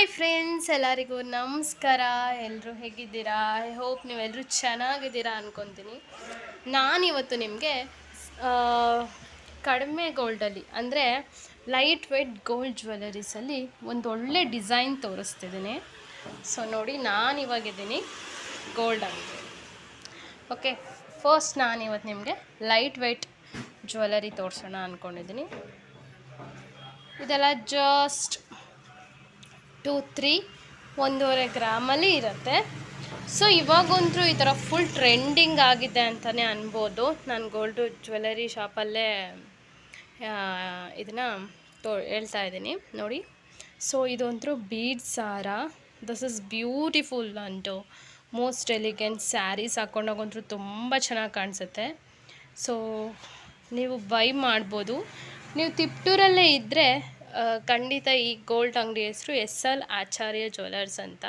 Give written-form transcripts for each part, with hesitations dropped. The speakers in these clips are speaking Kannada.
ಹಾಯ್ ಫ್ರೆಂಡ್ಸ್, ಎಲ್ಲರಿಗೂ ನಮಸ್ಕಾರ. ಎಲ್ಲರೂ ಹೇಗಿದ್ದೀರಾ? ಐ ಹೋಪ್ ನೀವೆಲ್ಲರೂ ಚೆನ್ನಾಗಿದ್ದೀರಾ ಅಂದ್ಕೊತೀನಿ. ನಾನಿವತ್ತು ನಿಮಗೆ ಕಡಿಮೆ ಗೋಲ್ಡಲ್ಲಿ ಅಂದರೆ ಲೈಟ್ ವೆಯ್ಟ್ ಗೋಲ್ಡ್ ಜ್ಯುವೆಲರೀಸಲ್ಲಿ ಒಂದು ಒಳ್ಳೆ ಡಿಸೈನ್ ತೋರಿಸ್ತಿದ್ದೀನಿ. ಸೊ ನೋಡಿ, ನಾನಿವಾಗಿದ್ದೀನಿ ಗೋಲ್ಡ್ ಅಂಗಡಿ. ಓಕೆ, ಫಸ್ಟ್ ನಾನಿವತ್ತು ನಿಮಗೆ ಲೈಟ್ ವೆಯ್ಟ್ ಜ್ಯುವೆಲರಿ ತೋರಿಸೋಣ ಅಂದ್ಕೊಂಡಿದ್ದೀನಿ. ಇದೆಲ್ಲ ಜಸ್ಟ್ 1.5 ಗ್ರಾಮಲ್ಲಿ ಇರುತ್ತೆ. ಸೊ ಇವಾಗಂತೂ ಈ ಥರ ಫುಲ್ ಟ್ರೆಂಡಿಂಗ್ ಆಗಿದೆ ಅಂತಲೇ ಅನ್ಬೋದು. ನಾನು ಗೋಲ್ಡು ಜ್ಯುವೆಲರಿ ಶಾಪಲ್ಲೇ ಇದನ್ನು ಹೇಳ್ತಾ ಇದ್ದೀನಿ ನೋಡಿ. ಸೊ ಇದಂತೂ ಬೀಡ್ಸ್ ಹಾರ. ದಿಸ್ ಇಸ್ ಬ್ಯೂಟಿಫುಲ್ ಅಂಟು ಮೋಸ್ಟ್ ಎಲಿಗೆಂಟ್ ಸ್ಯಾರೀಸ್ ಹಾಕ್ಕೊಂಡೋಗಂತೂ ತುಂಬ ಚೆನ್ನಾಗಿ ಕಾಣಿಸುತ್ತೆ. ಸೊ ನೀವು ಬೈ ಮಾಡ್ಬೋದು. ನೀವು ತಿಪ್ಟೂರಲ್ಲೇ ಇದ್ದರೆ ಖಂಡಿತ ಈ ಗೋಲ್ಡ್ ಅಂಗಡಿ ಹೆಸರು SL ಆಚಾರ್ಯ ಜ್ಯುವೆಲರ್ಸ್ ಅಂತ.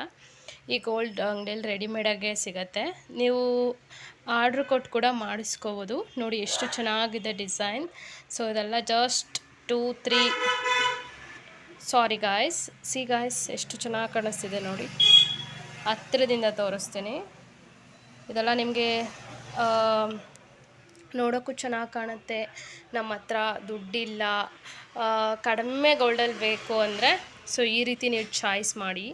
ಈ ಗೋಲ್ಡ್ ಅಂಗಡಿಯಲ್ಲಿ ರೆಡಿಮೇಡಾಗೆ ಸಿಗುತ್ತೆ. ನೀವು ಆರ್ಡ್ರ್ ಕೊಟ್ಟು ಕೂಡ ಮಾಡಿಸ್ಕೋಬೋದು. ನೋಡಿ ಎಷ್ಟು ಚೆನ್ನಾಗಿದೆ ಡಿಸೈನ್. ಸೊ ಇದೆಲ್ಲ ಜಸ್ಟ್ 2-3 ಸಾರಿ ಗಾಯ್ಸ್, ಗಾಯ್ಸ್ ಎಷ್ಟು ಚೆನ್ನಾಗಿ ಕಾಣಿಸ್ತಿದೆ ನೋಡಿ. ಹತ್ತಿರದಿಂದ ತೋರಿಸ್ತೀನಿ. ಇದೆಲ್ಲ ನಿಮಗೆ ನೋಡೋಕ್ಕೂ ಚೆನ್ನಾಗಿ ಕಾಣುತ್ತೆ. ನಮ್ಮ ಹತ್ರ ದುಡ್ಡಿಲ್ಲ, ಕಡಿಮೆ ಗೋಲ್ಡಲ್ಲಿ ಬೇಕು ಅಂದರೆ ಸೊ ಈ ರೀತಿ ನೀವು ಚಾಯ್ಸ್ ಮಾಡಿ.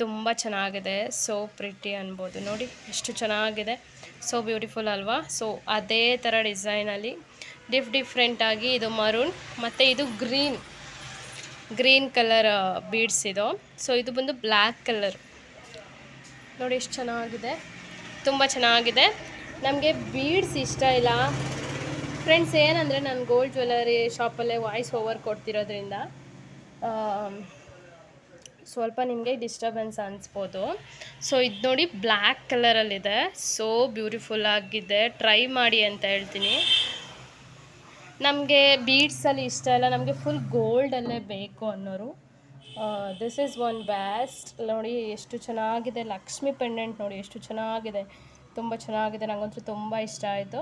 ತುಂಬ ಚೆನ್ನಾಗಿದೆ. ಸೋ ಪ್ರಿಟಿ ಅನ್ಬೋದು ನೋಡಿ, ಎಷ್ಟು ಚೆನ್ನಾಗಿದೆ. ಸೋ ಬ್ಯೂಟಿಫುಲ್ ಅಲ್ವಾ? ಸೊ ಅದೇ ಥರ ಡಿಸೈನಲ್ಲಿ ಡಿಫ್ರೆಂಟಾಗಿ ಇದು ಮರೂನ್ ಮತ್ತು ಇದು ಗ್ರೀನ್ ಕಲರ್ ಬೀಡ್ಸ್ ಇದು. ಸೊ ಇದು ಬಂದು ಬ್ಲ್ಯಾಕ್ ಕಲರ್. ನೋಡಿ ಎಷ್ಟು ಚೆನ್ನಾಗಿದೆ, ತುಂಬ ಚೆನ್ನಾಗಿದೆ. ನಮಗೆ ಬೀಡ್ಸ್ ಇಷ್ಟ ಇಲ್ಲ ಫ್ರೆಂಡ್ಸ್. ಏನಂದರೆ ನಾನು ಗೋಲ್ಡ್ ಜ್ಯುವೆಲರಿ ಶಾಪಲ್ಲೇ ವಾಯ್ಸ್ ಓವರ್ ಕೊಡ್ತಿರೋದ್ರಿಂದ ಸ್ವಲ್ಪ ನಿಮಗೆ ಡಿಸ್ಟರ್ಬೆನ್ಸ್ ಅನಿಸ್ಬೋದು. ಸೊ ಇದು ನೋಡಿ ಬ್ಲ್ಯಾಕ್ ಕಲರಲ್ಲಿದೆ. ಸೋ ಬ್ಯೂಟಿಫುಲ್ ಆಗಿದೆ. ಟ್ರೈ ಮಾಡಿ ಅಂತ ಹೇಳ್ತೀನಿ. ನಮಗೆ ಬೀಡ್ಸಲ್ಲಿ ಇಷ್ಟ ಇಲ್ಲ, ನಮಗೆ ಫುಲ್ ಗೋಲ್ಡಲ್ಲೇ ಬೇಕು ಅನ್ನೋರು ದಿಸ್ ಈಸ್ ಒನ್ ಬೆಸ್ಟ್. ನೋಡಿ ಎಷ್ಟು ಚೆನ್ನಾಗಿದೆ. ಲಕ್ಷ್ಮಿ ಪೆಂಡೆಂಟ್ ನೋಡಿ ಎಷ್ಟು ಚೆನ್ನಾಗಿದೆ, ತುಂಬ ಚೆನ್ನಾಗಿದೆ. ನನಗಂತೂ ತುಂಬ ಇಷ್ಟ ಆಯಿತು.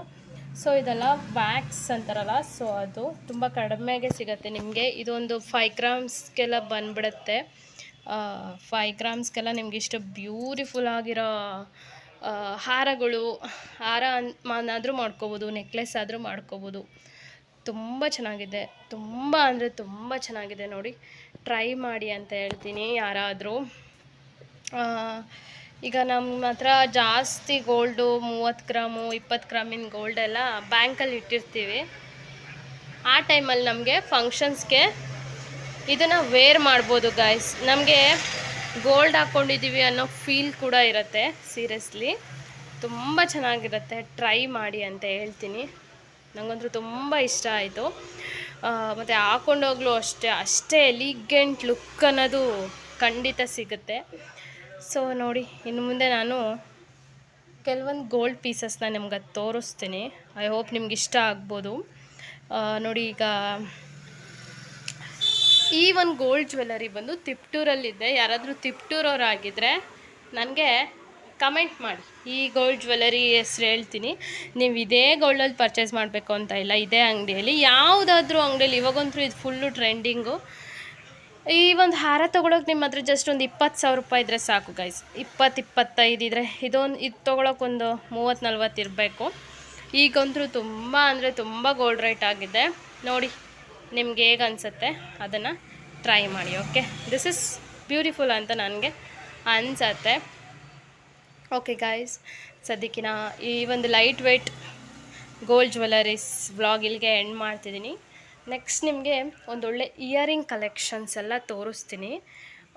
ಸೊ ಇದೆಲ್ಲ ವ್ಯಾಕ್ಸ್ ಅಂತಾರಲ್ಲ, ಸೊ ಅದು ತುಂಬ ಕಡಿಮೆಗೆ ಸಿಗುತ್ತೆ ನಿಮಗೆ. ಇದೊಂದು 5 ಗ್ರಾಮ್ಸ್ಗೆಲ್ಲ ಬಂದುಬಿಡುತ್ತೆ. 5 ಗ್ರಾಮ್ಸ್ಗೆಲ್ಲ ನಿಮ್ಗೆ ಇಷ್ಟು ಬ್ಯೂಟಿಫುಲ್ ಆಗಿರೋ ಹಾರ ಆದರೂ ಮಾಡ್ಕೋಬೋದು, ನೆಕ್ಲೆಸ್ ಆದರೂ ಮಾಡ್ಕೋಬೋದು. ತುಂಬ ಚೆನ್ನಾಗಿದೆ, ತುಂಬ ಅಂದರೆ ತುಂಬ ಚೆನ್ನಾಗಿದೆ. ನೋಡಿ ಟ್ರೈ ಮಾಡಿ ಅಂತ ಹೇಳ್ತೀನಿ ಯಾರಾದರೂ. ಈಗ ನಮ್ಮ ಹತ್ರ ಜಾಸ್ತಿ ಗೋಲ್ಡು 30 ಗ್ರಾಮು 20 ಗ್ರಾಮಿನ ಗೋಲ್ಡೆಲ್ಲ ಬ್ಯಾಂಕಲ್ಲಿ ಇಟ್ಟಿರ್ತೀವಿ. ಆ ಟೈಮಲ್ಲಿ ನಮಗೆ ಫಂಕ್ಷನ್ಸ್ಗೆ ಇದನ್ನು ವೇರ್ ಮಾಡ್ಬೋದು ಗಾಯ್ಸ್. ನಮಗೆ ಗೋಲ್ಡ್ ಹಾಕ್ಕೊಂಡಿದ್ದೀವಿ ಅನ್ನೋ ಫೀಲ್ ಕೂಡ ಇರುತ್ತೆ. ಸೀರಿಯಸ್ಲಿ ತುಂಬ ಚೆನ್ನಾಗಿರುತ್ತೆ. ಟ್ರೈ ಮಾಡಿ ಅಂತ ಹೇಳ್ತೀನಿ. ನನಗಂತೂ ತುಂಬ ಇಷ್ಟ ಆಯಿತು. ಮತ್ತು ಹಾಕ್ಕೊಂಡೋಗ್ಲೂ ಅಷ್ಟೇ ಎಲಿಗೆಂಟ್ ಲುಕ್ ಅನ್ನೋದು ಖಂಡಿತ ಸಿಗುತ್ತೆ. ಸೊ ನೋಡಿ, ಇನ್ನು ಮುಂದೆ ನಾನು ಕೆಲವೊಂದು ಗೋಲ್ಡ್ ಪೀಸಸ್ನ ನಿಮ್ಗೆ ತೋರಿಸ್ತೀನಿ. ಐ ಹೋಪ್ ನಿಮ್ಗೆ ಇಷ್ಟ ಆಗ್ಬೋದು. ನೋಡಿ, ಈಗ ಈ ಒಂದು ಗೋಲ್ಡ್ ಜ್ಯುವೆಲರಿ ಬಂದು ತಿಪ್ಟೂರಲ್ಲಿದೆ. ಯಾರಾದರೂ ತಿಪ್ಟೂರವರಾಗಿದ್ದರೆ ನನಗೆ ಕಮೆಂಟ್ ಮಾಡಿ. ಈ ಗೋಲ್ಡ್ ಜ್ಯುವೆಲರಿ ಹೆಸ್ರು ಹೇಳ್ತೀನಿ. ನೀವು ಇದೇ ಗೋಲ್ಡಲ್ಲಿ ಪರ್ಚೇಸ್ ಮಾಡಬೇಕು ಅಂತ ಇಲ್ಲ, ಇದೇ ಅಂಗಡಿಯಲ್ಲಿ ಯಾವುದಾದ್ರೂ ಅಂಗಡಿಯಲ್ಲಿ. ಇವಾಗಂತೂ ಇದು ಫುಲ್ಲು ಟ್ರೆಂಡಿಂಗು. ಈ ಒಂದು ಹಾರ ತೊಗೊಳಕ್ಕೆ ನಿಮ್ಮ ಹತ್ರ ಜಸ್ಟ್ ಒಂದು 20,000 ರೂಪಾಯಿ ಇದ್ದರೆ ಸಾಕು ಗೈಸ್. 20-25 ಇದ್ದರೆ ಇದು ತೊಗೊಳಕ್ಕೆ ಒಂದು 30-40 ಇರಬೇಕು. ಈಗಂತೂ ತುಂಬ ಅಂದರೆ ತುಂಬ ಗೋಲ್ಡ್ ರೇಟ್ ಆಗಿದೆ. ನೋಡಿ ನಿಮ್ಗೆ ಹೇಗೆ ಅನಿಸುತ್ತೆ ಅದನ್ನು ಟ್ರೈ ಮಾಡಿ. ಓಕೆ, ದಿಸ್ ಇಸ್ ಬ್ಯೂಟಿಫುಲ್ ಅಂತ ನನಗೆ ಅನಿಸತ್ತೆ. ಓಕೆ ಗಾಯ್ಸ್, ಸದ್ಯಕ್ಕಿನ ಈ ಒಂದು light weight gold jewelleries vlog ಇಲ್ಲಿಗೆ ಎಂಡ್ ಮಾಡ್ತಿದ್ದೀನಿ. ನೆಕ್ಸ್ಟ್ ನಿಮಗೆ ಒಂದೊಳ್ಳೆ ಇಯರಿಂಗ್ ಕಲೆಕ್ಷನ್ಸ್ ಎಲ್ಲ ತೋರಿಸ್ತೀನಿ.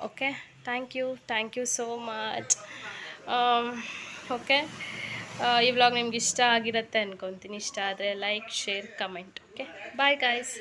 Okay, thank you so much. Okay, ಈ ವ್ಲಾಗ್ ನಿಮ್ಗೆ ಇಷ್ಟ ಆಗಿರುತ್ತೆ ಅಂದ್ಕೊತೀನಿ. ಇಷ್ಟ ಆದರೆ like, share, comment. Okay, bye guys.